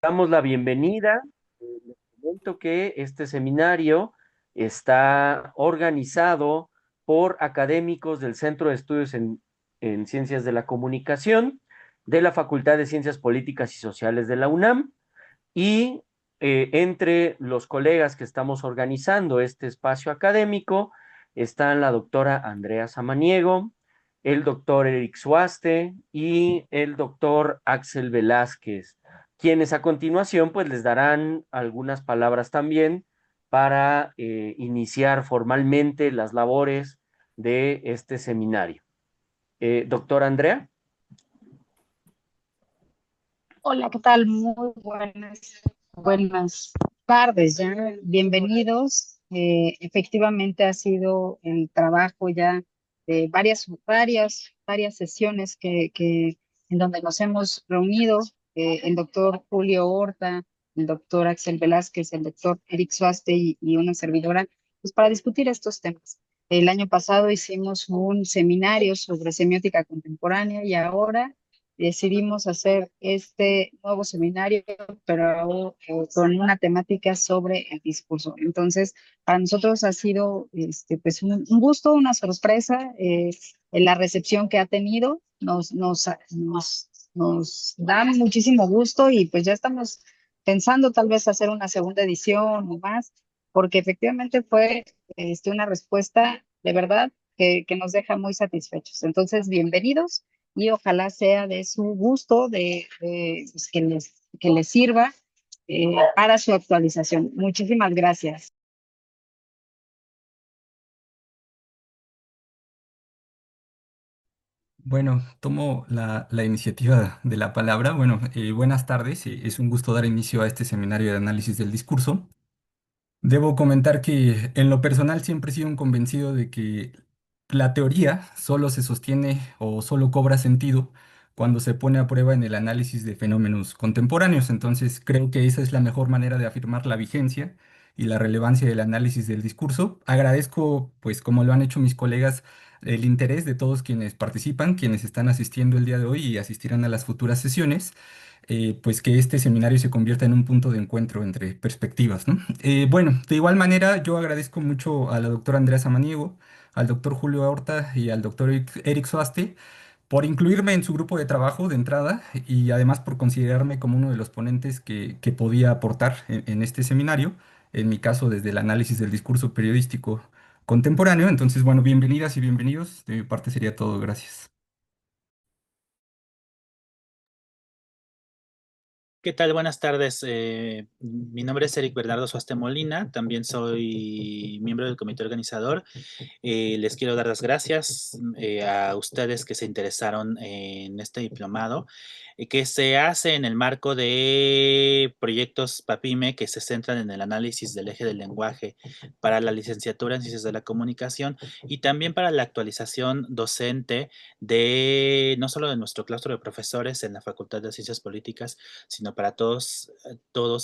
Damos la bienvenida. Les comento que este seminario está organizado por académicos del Centro de Estudios en Ciencias de la Comunicación, de la Facultad de Ciencias Políticas y Sociales de la UNAM, y entre los colegas que estamos organizando este espacio académico están la doctora Andrea Samaniego, el doctor Eric Suaste y el doctor Axel Velázquez, quienes a continuación pues les darán algunas palabras también para iniciar formalmente las labores de este seminario. Doctor Andrea. Hola, ¿qué tal? Muy buenas tardes ya. Bienvenidos. Efectivamente ha sido el trabajo ya de varias sesiones en donde nos hemos reunido, el doctor Julio Horta, el doctor Axel Velázquez, el doctor Eric Suaste y una servidora, pues para discutir estos temas. El año pasado hicimos un seminario sobre semiótica contemporánea y ahora decidimos hacer este nuevo seminario, pero con una temática sobre el discurso. Entonces, para nosotros ha sido pues un gusto, una sorpresa, en la recepción que ha tenido. Nos da muchísimo gusto y pues ya estamos pensando tal vez hacer una segunda edición o más, porque efectivamente fue una respuesta de verdad que nos deja muy satisfechos. Entonces, bienvenidos y ojalá sea de su gusto, pues, que les sirva para su actualización. Muchísimas gracias. Bueno, tomo la iniciativa de la palabra. Bueno, buenas tardes. Es un gusto dar inicio a este seminario de análisis del discurso. Debo comentar que en lo personal siempre he sido un convencido de que la teoría solo se sostiene o solo cobra sentido cuando se pone a prueba en el análisis de fenómenos contemporáneos. Entonces creo que esa es la mejor manera de afirmar la vigencia y la relevancia del análisis del discurso. Agradezco, pues como lo han hecho mis colegas, el interés de todos quienes participan, quienes están asistiendo el día de hoy y asistirán a las futuras sesiones, pues que este seminario se convierta en un punto de encuentro entre perspectivas, ¿no? Bueno, de igual manera, yo agradezco mucho a la doctora Andrea Samaniego, al doctor Julio Horta y al doctor Eric Soaste por incluirme en su grupo de trabajo de entrada y además por considerarme como uno de los ponentes que podía aportar en este seminario, en mi caso desde el análisis del discurso periodístico contemporáneo. Entonces, bueno, bienvenidas y bienvenidos. De mi parte sería todo. Gracias. ¿Qué tal? Buenas tardes. Mi nombre es Eric Bernardo Suaste Molina. También soy miembro del comité organizador. Les quiero dar las gracias a ustedes que se interesaron en este diplomado, que se hace en el marco de proyectos PAPIME que se centran en el análisis del eje del lenguaje para la licenciatura en Ciencias de la Comunicación y también para la actualización docente de no solo de nuestro claustro de profesores en la Facultad de Ciencias Políticas, sino para todos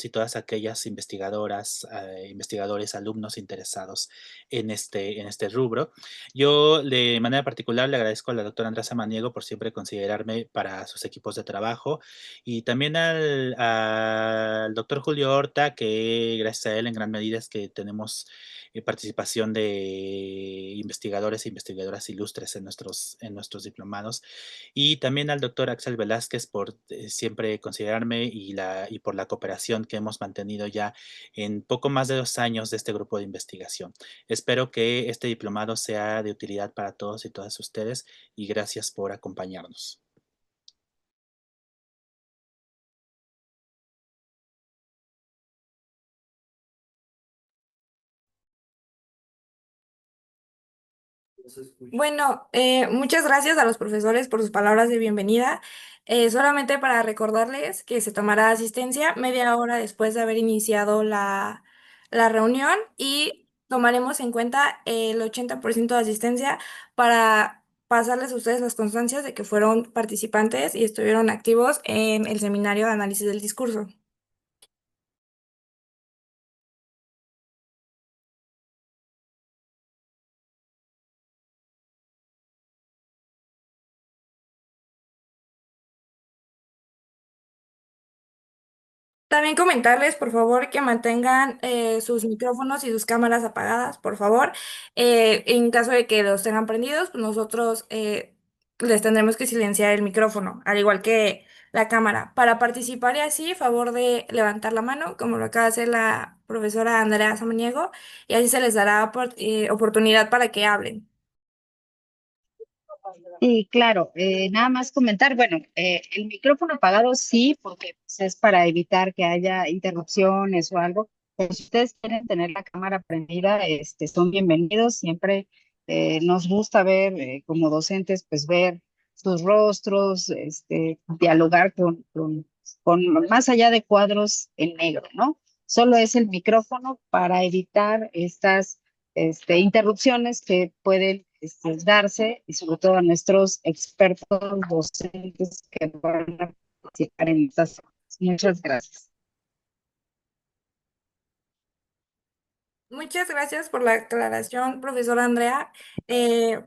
y todas aquellas investigadoras, investigadores, alumnos interesados en este rubro. Yo de manera particular le agradezco a la doctora Andrea Samaniego por siempre considerarme para sus equipos de trabajo y también al doctor Julio Horta, que gracias a él en gran medida es que tenemos participación de investigadores e investigadoras ilustres en nuestros diplomados, y también al doctor Axel Velázquez por siempre considerarme y por la cooperación que hemos mantenido ya en poco más de 2 años de este grupo de investigación. Espero que este diplomado sea de utilidad para todos y todas ustedes y gracias por acompañarnos. Bueno, muchas gracias a los profesores por sus palabras de bienvenida. Solamente para recordarles que se tomará asistencia media hora después de haber iniciado la reunión y tomaremos en cuenta el 80% de asistencia para pasarles a ustedes las constancias de que fueron participantes y estuvieron activos en el seminario de análisis del discurso. También comentarles, por favor, que mantengan sus micrófonos y sus cámaras apagadas, por favor. En caso de que los tengan prendidos, pues nosotros les tendremos que silenciar el micrófono, al igual que la cámara. Para participar y así, favor de levantar la mano, como lo acaba de hacer la profesora Andrea Samaniego, y así se les dará oportunidad para que hablen. Sí, claro, nada más comentar, bueno, el micrófono apagado sí, porque pues, es para evitar que haya interrupciones o algo, pero si ustedes quieren tener la cámara prendida, son bienvenidos, siempre nos gusta ver como docentes, pues ver sus rostros, dialogar con más allá de cuadros en negro, ¿no? Solo es el micrófono para evitar estas interrupciones que pueden darse y sobre todo a nuestros expertos docentes que van a participar en estas. Muchas gracias. Muchas gracias por la aclaración, profesora Andrea. Eh,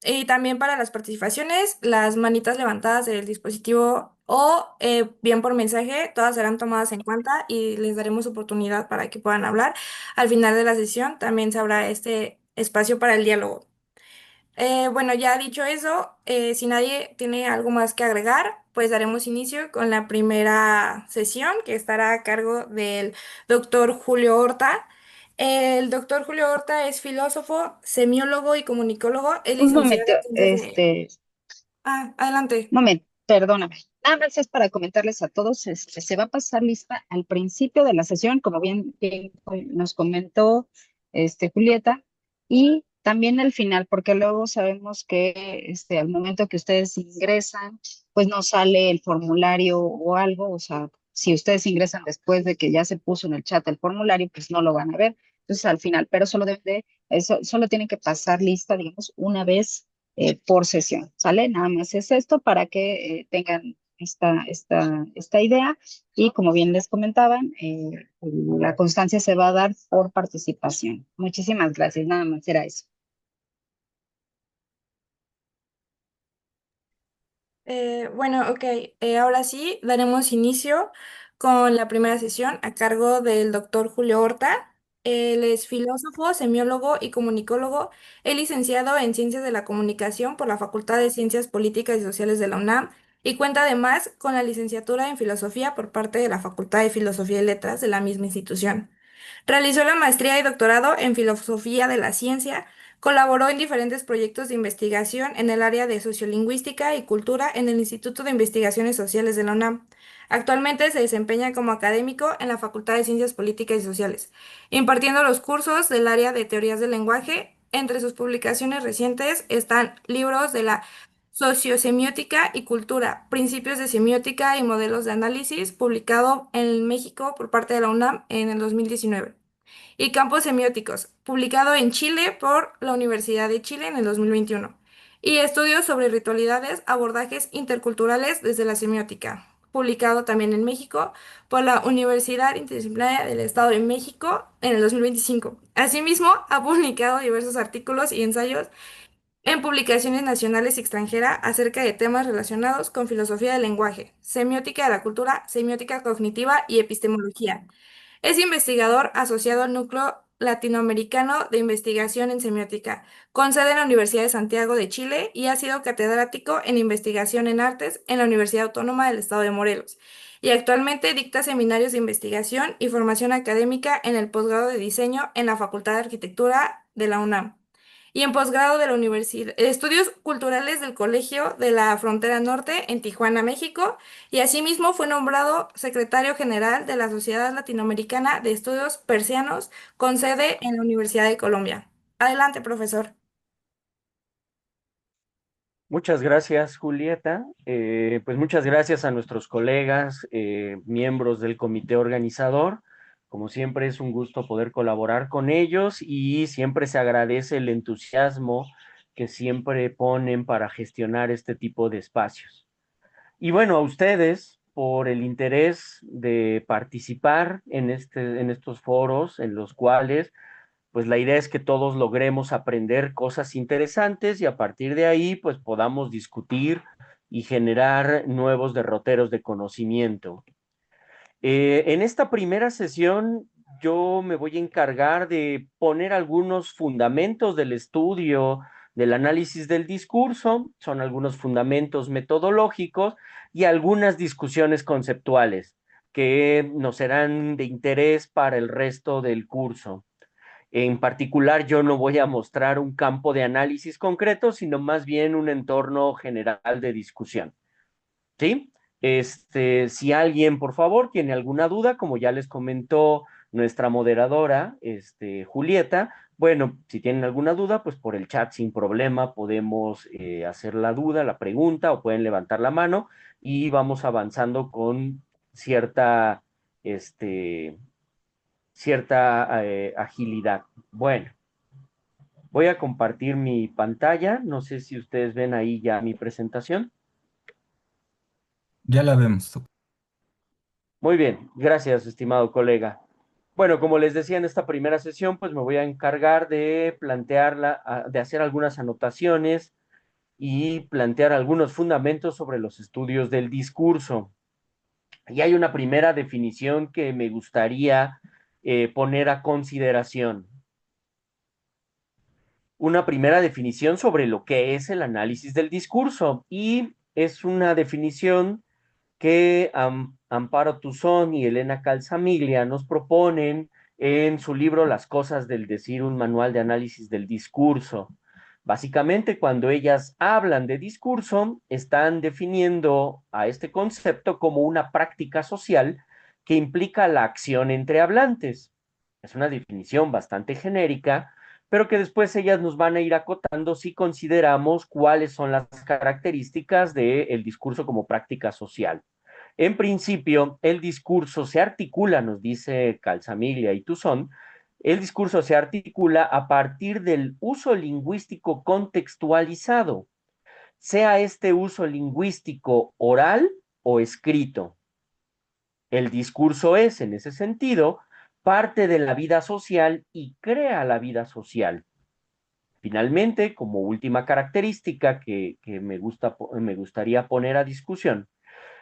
y también para las participaciones, las manitas levantadas del dispositivo o bien por mensaje, todas serán tomadas en cuenta y les daremos oportunidad para que puedan hablar. Al final de la sesión también se habrá este espacio para el diálogo. Bueno, ya dicho eso, si nadie tiene algo más que agregar, pues daremos inicio con la primera sesión que estará a cargo del doctor Julio Horta. El doctor Julio Horta es filósofo, semiólogo y comunicólogo. Es Un licenciado momento, en ciencias de... Adelante. momento, perdóname. Nada más es para comentarles a todos, se va a pasar lista al principio de la sesión, como bien nos comentó Julieta, y también al final, porque luego sabemos que al momento que ustedes ingresan, pues no sale el formulario o algo, o sea, si ustedes ingresan después de que ya se puso en el chat el formulario, pues no lo van a ver. Entonces al final, pero solo tienen que pasar lista, digamos, una vez por sesión, ¿sale? Nada más es esto para que tengan esta idea y como bien les comentaban, la constancia se va a dar por participación. Muchísimas gracias, nada más era eso. Bueno, ok, ahora sí daremos inicio con la primera sesión a cargo del doctor Julio Horta. Él es filósofo, semiólogo y comunicólogo. Es licenciado en Ciencias de la Comunicación por la Facultad de Ciencias Políticas y Sociales de la UNAM y cuenta además con la licenciatura en Filosofía por parte de la Facultad de Filosofía y Letras de la misma institución. Realizó la maestría y doctorado en Filosofía de la Ciencia. Colaboró en diferentes proyectos de investigación en el área de sociolingüística y cultura en el Instituto de Investigaciones Sociales de la UNAM. Actualmente se desempeña como académico en la Facultad de Ciencias Políticas y Sociales, impartiendo los cursos del área de teorías del lenguaje. Entre sus publicaciones recientes están libros de la sociosemiótica y cultura, principios de semiótica y modelos de análisis, publicado en México por parte de la UNAM en el 2019 y Campos Semióticos, publicado en Chile por la Universidad de Chile en el 2021, y Estudios sobre ritualidades, abordajes interculturales desde la semiótica, publicado también en México por la Universidad Interdisciplinaria del Estado de México en el 2025. Asimismo, ha publicado diversos artículos y ensayos en publicaciones nacionales y extranjeras acerca de temas relacionados con filosofía del lenguaje, semiótica de la cultura, semiótica cognitiva y epistemología. Es investigador asociado al Núcleo Latinoamericano de Investigación en Semiótica, con sede en la Universidad de Santiago de Chile y ha sido catedrático en Investigación en Artes en la Universidad Autónoma del Estado de Morelos. Y actualmente dicta seminarios de investigación y formación académica en el posgrado de diseño en la Facultad de Arquitectura de la UNAM y en posgrado de la Universidad, Estudios Culturales del Colegio de la Frontera Norte en Tijuana, México, y asimismo fue nombrado secretario general de la Sociedad Latinoamericana de Estudios Persianos con sede en la Universidad de Colombia. Adelante, profesor. Muchas gracias, Julieta. Pues muchas gracias a nuestros colegas, miembros del comité organizador. Como siempre es un gusto poder colaborar con ellos y siempre se agradece el entusiasmo que siempre ponen para gestionar este tipo de espacios. Y bueno, a ustedes por el interés de participar en estos foros en los cuales pues la idea es que todos logremos aprender cosas interesantes y a partir de ahí, pues podamos discutir y generar nuevos derroteros de conocimiento. En esta primera sesión yo me voy a encargar de poner algunos fundamentos del estudio del análisis del discurso, son algunos fundamentos metodológicos y algunas discusiones conceptuales que nos serán de interés para el resto del curso. En particular, yo no voy a mostrar un campo de análisis concreto, sino más bien un entorno general de discusión. ¿Sí? Si alguien, por favor, tiene alguna duda, como ya les comentó nuestra moderadora, Julieta, bueno, si tienen alguna duda, pues por el chat sin problema podemos hacer la duda, la pregunta, o pueden levantar la mano y vamos avanzando con cierta, este, cierta agilidad. Bueno, voy a compartir mi pantalla. No sé si ustedes ven ahí ya mi presentación. Ya la vemos. Muy bien, gracias, estimado colega. Bueno, como les decía en esta primera sesión, pues me voy a encargar de plantearla, de hacer algunas anotaciones y plantear algunos fundamentos sobre los estudios del discurso. Y hay una primera definición que me gustaría poner a consideración. Una primera definición sobre lo que es el análisis del discurso. Y es una definición que Amparo Tuzón y Elena Calzamiglia nos proponen en su libro Las cosas del decir, un manual de análisis del discurso. Básicamente, cuando ellas hablan de discurso, están definiendo a este concepto como una práctica social que implica la acción entre hablantes. Es una definición bastante genérica, pero que después ellas nos van a ir acotando si consideramos cuáles son las características del discurso como práctica social. En principio, el discurso se articula, nos dice Calzamiglia y Tuzón, el discurso se articula a partir del uso lingüístico contextualizado, sea este uso lingüístico oral o escrito. El discurso es, en ese sentido, parte de la vida social y crea la vida social. Finalmente, como última característica que me gustaría poner a discusión,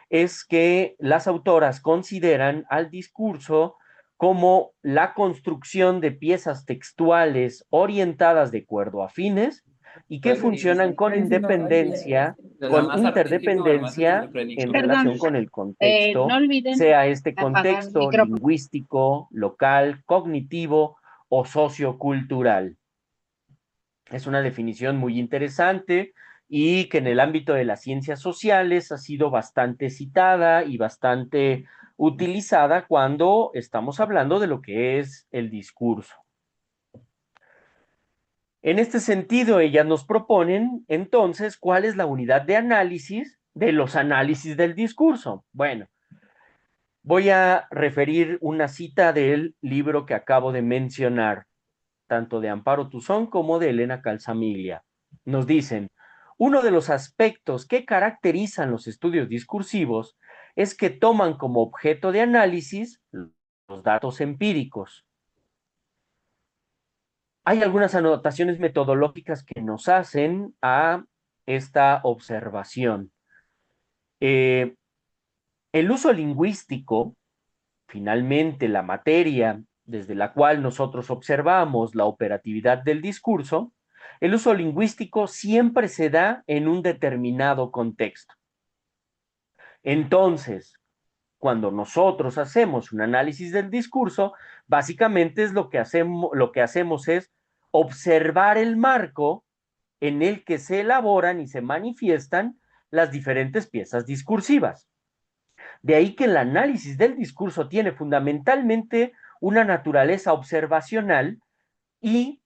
es que las autoras consideran al discurso como la construcción de piezas textuales orientadas de acuerdo a fines y que funcionan con independencia, con interdependencia en Perdón, relación con el no contexto, olviden sea este apagar el contexto micrófono. lingüístico, local, cognitivo o sociocultural. Es una definición muy interesante y que en el ámbito de las ciencias sociales ha sido bastante citada y bastante utilizada cuando estamos hablando de lo que es el discurso. En este sentido, ellas nos proponen entonces cuál es la unidad de análisis de los análisis del discurso. Bueno, voy a referir una cita del libro que acabo de mencionar, tanto de Amparo Tuzón como de Elena Calzamiglia. Nos dicen, uno de los aspectos que caracterizan los estudios discursivos es que toman como objeto de análisis los datos empíricos. Hay algunas anotaciones metodológicas que nos hacen a esta observación. El uso lingüístico, finalmente la materia desde la cual nosotros observamos la operatividad del discurso, el uso lingüístico siempre se da en un determinado contexto. Entonces, cuando nosotros hacemos un análisis del discurso, básicamente es lo que hacemos es observar el marco en el que se elaboran y se manifiestan las diferentes piezas discursivas. De ahí que el análisis del discurso tiene fundamentalmente una naturaleza observacional y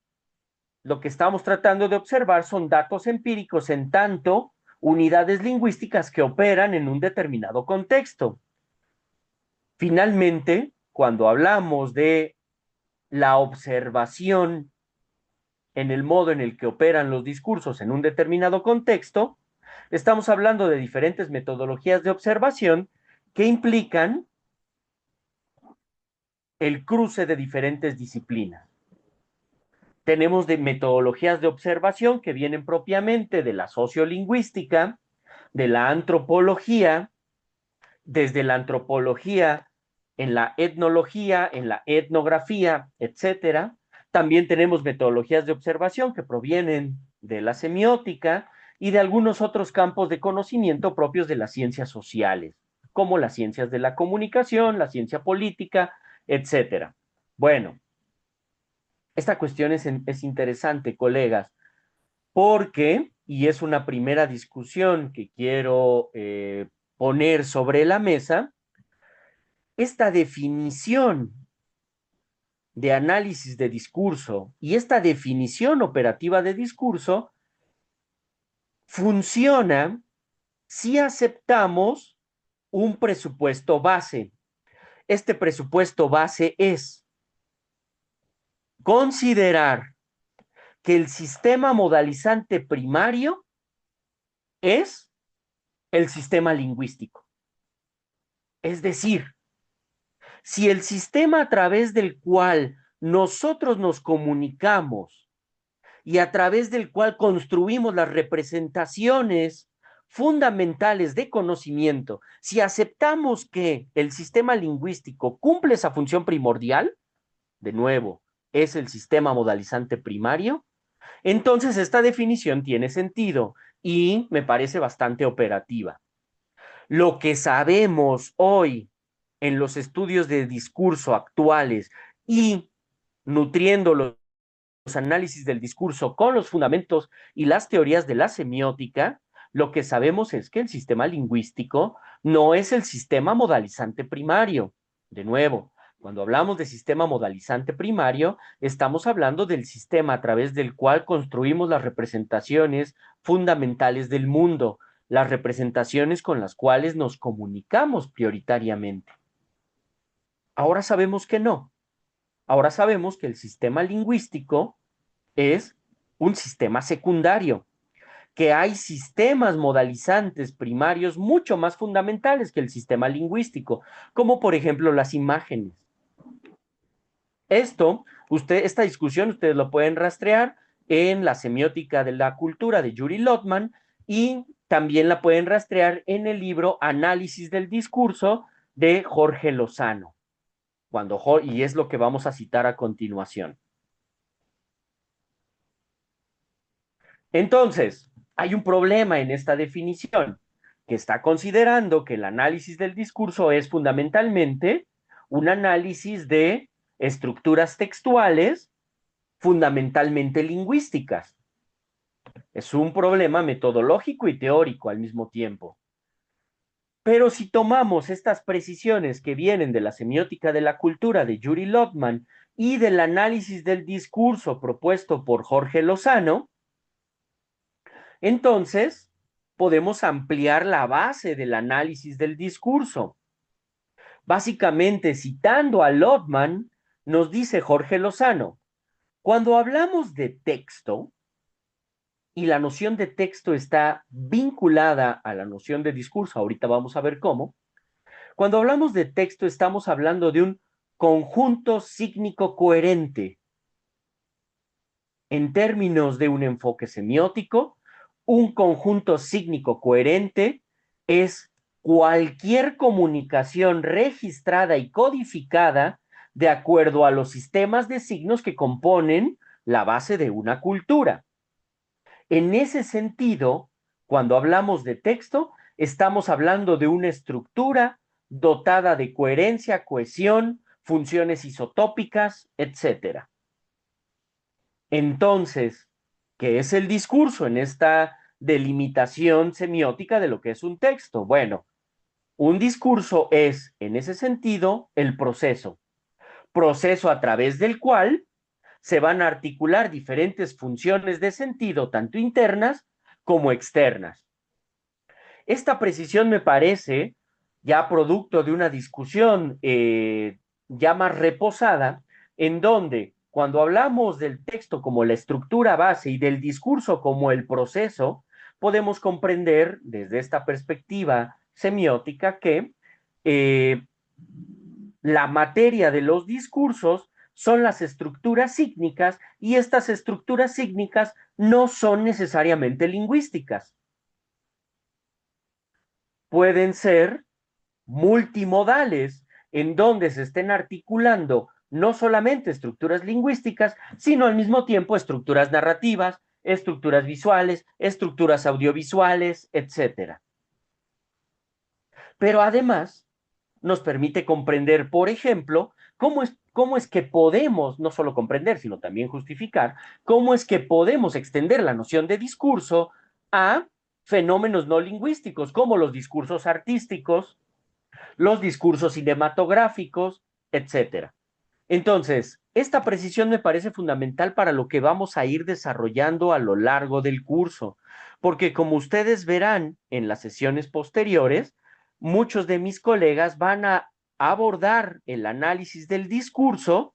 lo que estamos tratando de observar son datos empíricos en tanto unidades lingüísticas que operan en un determinado contexto. Finalmente, cuando hablamos de la observación en el modo en el que operan los discursos en un determinado contexto, estamos hablando de diferentes metodologías de observación que implican el cruce de diferentes disciplinas. Tenemos de metodologías de observación que vienen propiamente de la sociolingüística, de la antropología, desde la antropología en la etnología, en la etnografía, etcétera. También tenemos metodologías de observación que provienen de la semiótica y de algunos otros campos de conocimiento propios de las ciencias sociales, como las ciencias de la comunicación, la ciencia política, etcétera. Bueno, esta cuestión es interesante, colegas, porque, y es una primera discusión que quiero poner sobre la mesa, esta definición de análisis de discurso y esta definición operativa de discurso funciona si aceptamos un presupuesto base. Este presupuesto base es considerar que el sistema modalizante primario es el sistema lingüístico. Es decir, si el sistema a través del cual nosotros nos comunicamos y a través del cual construimos las representaciones fundamentales de conocimiento, si aceptamos que el sistema lingüístico cumple esa función primordial, de nuevo, es el sistema modalizante primario, entonces esta definición tiene sentido y me parece bastante operativa. Lo que sabemos hoy en los estudios de discurso actuales y nutriendo los análisis del discurso con los fundamentos y las teorías de la semiótica, lo que sabemos es que el sistema lingüístico no es el sistema modalizante primario. De nuevo, cuando hablamos de sistema modalizante primario, estamos hablando del sistema a través del cual construimos las representaciones fundamentales del mundo, las representaciones con las cuales nos comunicamos prioritariamente. Ahora sabemos que no. Ahora sabemos que el sistema lingüístico es un sistema secundario, que hay sistemas modalizantes primarios mucho más fundamentales que el sistema lingüístico, como por ejemplo las imágenes. Esta discusión ustedes lo pueden rastrear en la semiótica de la cultura de Yuri Lotman y también la pueden rastrear en el libro Análisis del discurso de Jorge Lozano, y es lo que vamos a citar a continuación. Entonces, hay un problema en esta definición, que está considerando que el análisis del discurso es fundamentalmente un análisis de estructuras textuales fundamentalmente lingüísticas. Es un problema metodológico y teórico al mismo tiempo. Pero si tomamos estas precisiones que vienen de la semiótica de la cultura de Yuri Lotman y del análisis del discurso propuesto por Jorge Lozano, entonces podemos ampliar la base del análisis del discurso. Básicamente, citando a Lotman, nos dice Jorge Lozano, cuando hablamos de texto, y la noción de texto está vinculada a la noción de discurso, ahorita vamos a ver cómo, cuando hablamos de texto estamos hablando de un conjunto sígnico coherente. En términos de un enfoque semiótico, un conjunto sígnico coherente es cualquier comunicación registrada y codificada de acuerdo a los sistemas de signos que componen la base de una cultura. En ese sentido, cuando hablamos de texto, estamos hablando de una estructura dotada de coherencia, cohesión, funciones isotópicas, etc. Entonces, ¿qué es el discurso en esta delimitación semiótica de lo que es un texto? Bueno, un discurso es, en ese sentido, el proceso a través del cual se van a articular diferentes funciones de sentido, tanto internas como externas. Esta precisión me parece ya producto de una discusión ya más reposada, en donde cuando hablamos del texto como la estructura base y del discurso como el proceso, podemos comprender desde esta perspectiva semiótica que la materia de los discursos son las estructuras sígnicas y estas estructuras sígnicas no son necesariamente lingüísticas. Pueden ser multimodales, en donde se estén articulando no solamente estructuras lingüísticas, sino al mismo tiempo estructuras narrativas, estructuras visuales, estructuras audiovisuales, etcétera. Pero además nos permite comprender, por ejemplo, cómo es que podemos no solo comprender, sino también justificar, cómo es que podemos extender la noción de discurso a fenómenos no lingüísticos, como los discursos artísticos, los discursos cinematográficos, etcétera. Entonces, esta precisión me parece fundamental para lo que vamos a ir desarrollando a lo largo del curso, porque como ustedes verán en las sesiones posteriores, muchos de mis colegas van a abordar el análisis del discurso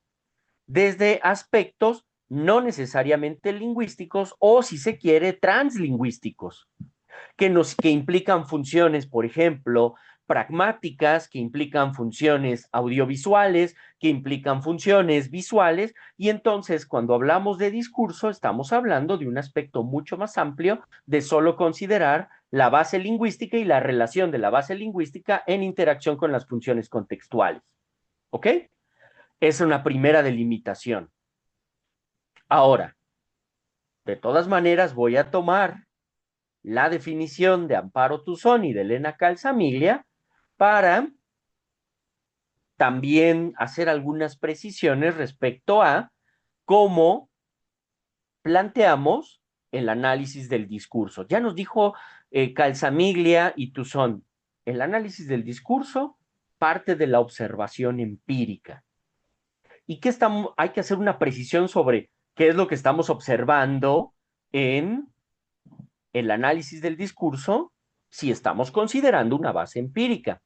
desde aspectos no necesariamente lingüísticos o, si se quiere, translingüísticos que implican funciones, por ejemplo, pragmáticas, que implican funciones audiovisuales, que implican funciones visuales, y entonces cuando hablamos de discurso estamos hablando de un aspecto mucho más amplio de solo considerar la base lingüística y la relación de la base lingüística en interacción con las funciones contextuales. ¿Ok? Es una primera delimitación. Ahora, de todas maneras, voy a tomar la definición de Amparo Tuzón y de Elena Calzamiglia para también hacer algunas precisiones respecto a cómo planteamos el análisis del discurso. Ya nos dijo Calzamiglia y Tuzón, el análisis del discurso parte de la observación empírica. ¿Y qué estamos? Hay que hacer una precisión sobre qué es lo que estamos observando en el análisis del discurso si estamos considerando una base empírica.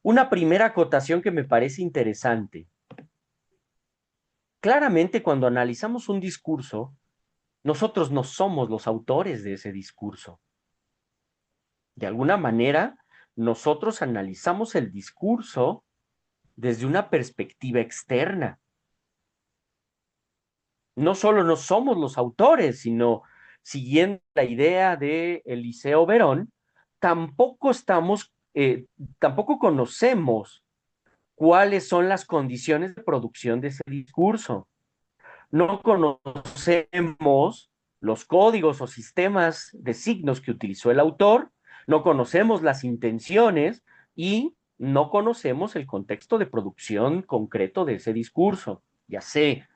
Una primera acotación que me parece interesante. Claramente, cuando analizamos un discurso, nosotros no somos los autores de ese discurso. De alguna manera, nosotros analizamos el discurso desde una perspectiva externa. No solo no somos los autores, sino, siguiendo la idea de Eliseo Verón, tampoco tampoco conocemos cuáles son las condiciones de producción de ese discurso. No conocemos los códigos o sistemas de signos que utilizó el autor, no conocemos las intenciones y no conocemos el contexto de producción concreto de ese discurso. Ya sé,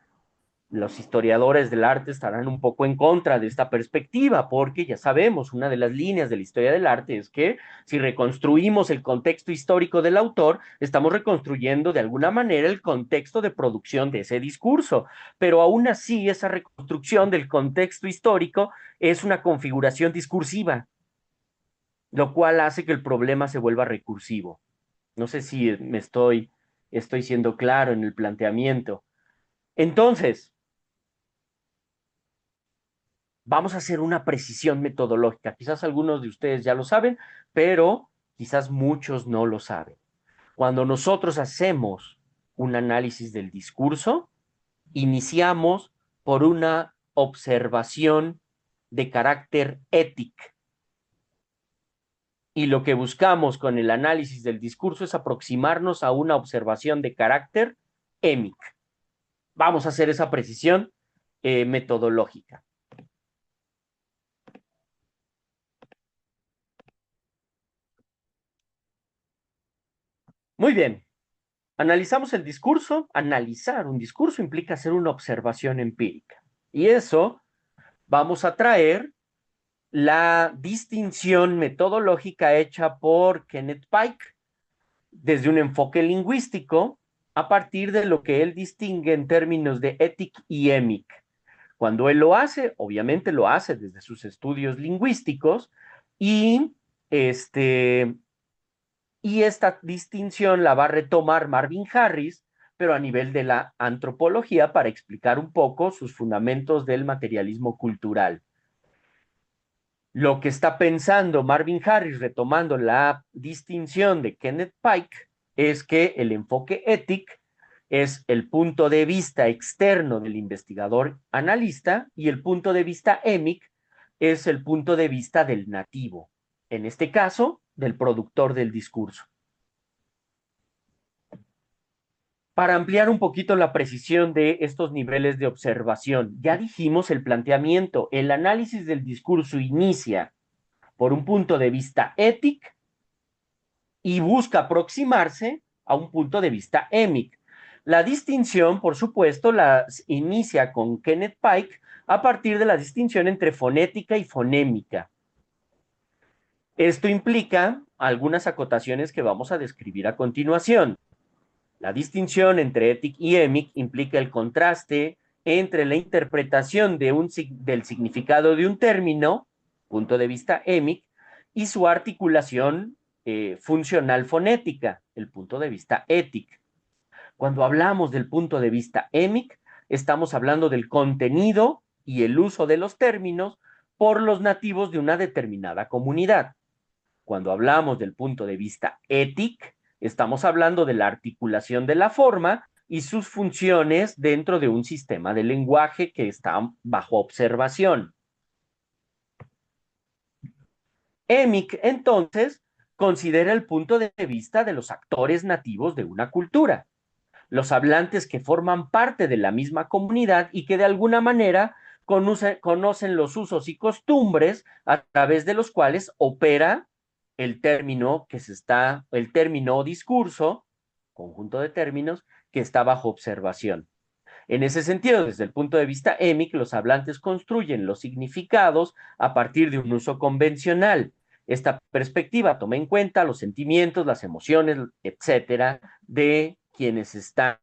los historiadores del arte estarán un poco en contra de esta perspectiva, porque ya sabemos, una de las líneas de la historia del arte es que si reconstruimos el contexto histórico del autor, estamos reconstruyendo de alguna manera el contexto de producción de ese discurso, pero aún así esa reconstrucción del contexto histórico es una configuración discursiva, lo cual hace que el problema se vuelva recursivo. No sé si estoy siendo claro en el planteamiento. Entonces, vamos a hacer una precisión metodológica. Quizás algunos de ustedes ya lo saben, pero quizás muchos no lo saben. Cuando nosotros hacemos un análisis del discurso, iniciamos por una observación de carácter ético. Y lo que buscamos con el análisis del discurso es aproximarnos a una observación de carácter émico. Vamos a hacer esa precisión metodológica. Muy bien. Analizamos el discurso. Analizar un discurso implica hacer una observación empírica. Y eso vamos a traer la distinción metodológica hecha por Kenneth Pike desde un enfoque lingüístico a partir de lo que él distingue en términos de ética y émic. Cuando él lo hace, obviamente lo hace desde sus estudios lingüísticos y esta distinción la va a retomar Marvin Harris, pero a nivel de la antropología para explicar un poco sus fundamentos del materialismo cultural. Lo que está pensando Marvin Harris, retomando la distinción de Kenneth Pike, es que el enfoque ético es el punto de vista externo del investigador analista y el punto de vista émic es el punto de vista del nativo, en este caso, del productor del discurso. Para ampliar un poquito la precisión de estos niveles de observación, ya dijimos el planteamiento, el análisis del discurso inicia por un punto de vista ético y busca aproximarse a un punto de vista émic. La distinción, por supuesto, la inicia con Kenneth Pike a partir de la distinción entre fonética y fonémica. Esto implica algunas acotaciones que vamos a describir a continuación. La distinción entre étic y émic implica el contraste entre la interpretación del significado de un término, punto de vista émic, y su articulación funcional fonética, el punto de vista étic. Cuando hablamos del punto de vista émic, estamos hablando del contenido y el uso de los términos por los nativos de una determinada comunidad. Cuando hablamos del punto de vista étic, estamos hablando de la articulación de la forma y sus funciones dentro de un sistema de lenguaje que está bajo observación. EMIC, entonces, considera el punto de vista de los actores nativos de una cultura, los hablantes que forman parte de la misma comunidad y que de alguna manera conocen los usos y costumbres a través de los cuales opera el término o discurso, conjunto de términos, que está bajo observación. En ese sentido, desde el punto de vista émic, los hablantes construyen los significados a partir de un uso convencional. Esta perspectiva toma en cuenta los sentimientos, las emociones, etcétera, de quienes están